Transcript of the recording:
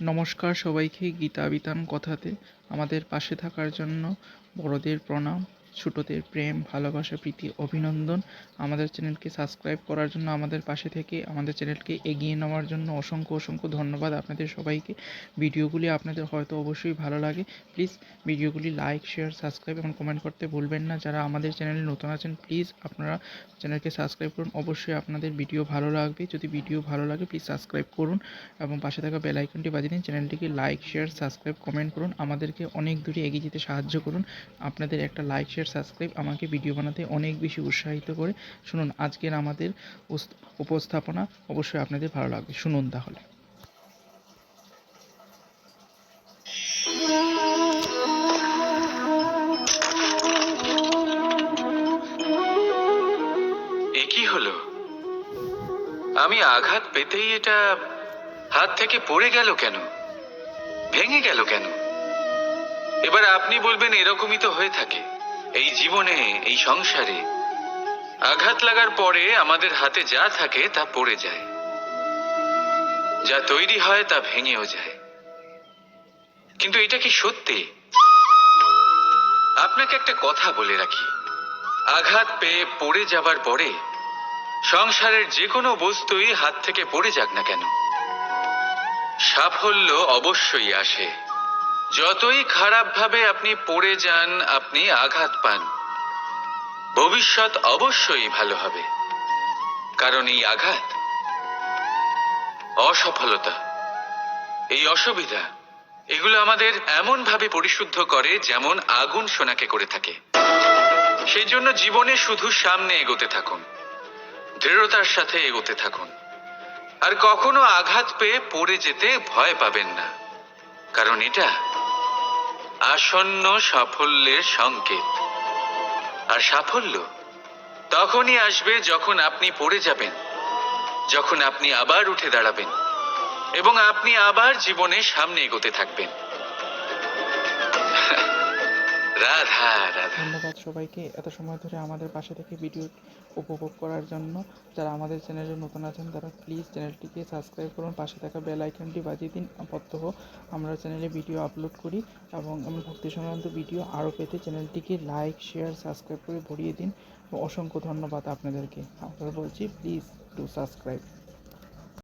নমস্কার সবাইকে, গীতা বিতান কথাতে আমাদের পাশে থাকার জন্য বড়দের প্রণাম, ছোটদের প্রেম, ভালোবাসা, প্রীতি, অভিনন্দন। আমাদের চ্যানেলকে সাবস্ক্রাইব করার জন্য, আমাদের পাশে থেকে আমাদের চ্যানেলকে এগিয়ে নেওয়ার জন্য অসংখ্য অসংখ্য ধন্যবাদ আপনাদের সবাইকে। ভিডিওগুলি আপনাদের হয়তো অবশ্যই ভালো লাগে। প্লিজ ভিডিওগুলি লাইক, শেয়ার, সাবস্ক্রাইব এবং কমেন্ট করতে ভুলবেন না। যারা আমাদের চ্যানেলে নতুন আছেন, প্লিজ আপনারা চ্যানেলকে সাবস্ক্রাইব করুন। অবশ্যই আপনাদের ভিডিও ভালো লাগবে। যদি ভিডিও ভালো লাগে প্লিজ সাবস্ক্রাইব করুন এবং পাশে থাকা বেল আইকনটি বাজিয়ে দিন। চ্যানেলটিকে লাইক, শেয়ার, সাবস্ক্রাইব, কমেন্ট করুন। আমাদেরকে অনেক দূরে এগিয়ে যেতে সাহায্য করুন। আপনাদের একটা লাইক, শেয়ার, সাবস্ক্রাইব আমাকে ভিডিও বানাতে অনেক বেশি উৎসাহিত করে। শুনুন আজকের আমাদের উপস্থাপনা, অবশ্যই আপনাদের ভালো লাগবে। শুনুন তাহলে। এ কি হলো? আমি আঘাত পেতেই এটা হাত থেকে পড়ে গেল কেন, ভেঙে গেল কেন? এবার আপনি বলবেন এরকমই তো হয়ে থাকে এই জীবনে, এই সংসারে। আঘাত লাগার পরে আমাদের হাতে যা থাকে তা পড়ে যায়, যা তৈরি হয় তা ভেঙেও যায়। কিন্তু এটা কি সত্যি? আপনাকে একটা কথা বলে রাখি, আঘাত পেয়ে পড়ে যাবার পরে সংসারের যে কোনো বস্তুই হাত থেকে পড়ে যাক না কেন, সাফল্য অবশ্যই আসে। যতই খারাপ ভাবে আপনি পড়ে যান, আপনি আঘাত পান, ভবিষ্যৎ অবশ্যই ভালো হবে। কারণ এই আঘাত, অসফলতা, এই অসুবিধা, এগুলো আমাদের এমন ভাবে পরিশুদ্ধ করে যেমন আগুন সোনাকে করে থাকে। সেই জন্য জীবনে শুধু সামনে এগোতে থাকুন, দৃঢ়তার সাথে এগোতে থাকুন, আর কখনো আঘাত পেয়ে পড়ে যেতে ভয় পাবেন না। কারণ এটা আসন্ন সাফল্যের সংকেত। আর সাফল্য তখনই আসবে যখন আপনি পড়ে যাবেন, যখন আপনি আবার উঠে দাঁড়াবেন এবং আপনি আবার জীবনে সামনে এগোতে থাকবেন। রাধা রাধা। ধন্যবাদ সবাইকে এত সময় ধরে আমাদের পাশে থেকে ভিডিও উপভোগ করার জন্য। যারা আমাদের চ্যানেলে নতুন আছেন তারা প্লিজ চ্যানেলটিকে সাবস্ক্রাইব করুন, পাশে থাকা বেল আইকনটি বাজিয়ে দিন। প্রত্যহ আমরা চ্যানেলে ভিডিও আপলোড করি এবং এমন ভক্তি সংক্রান্ত ভিডিও আরও পেতে চ্যানেলটিকে লাইক, শেয়ার, সাবস্ক্রাইব করে ভরিয়ে দিন। অসংখ্য ধন্যবাদ আপনাদেরকে। আমরা বলছি প্লিজ ডু সাবস্ক্রাইব।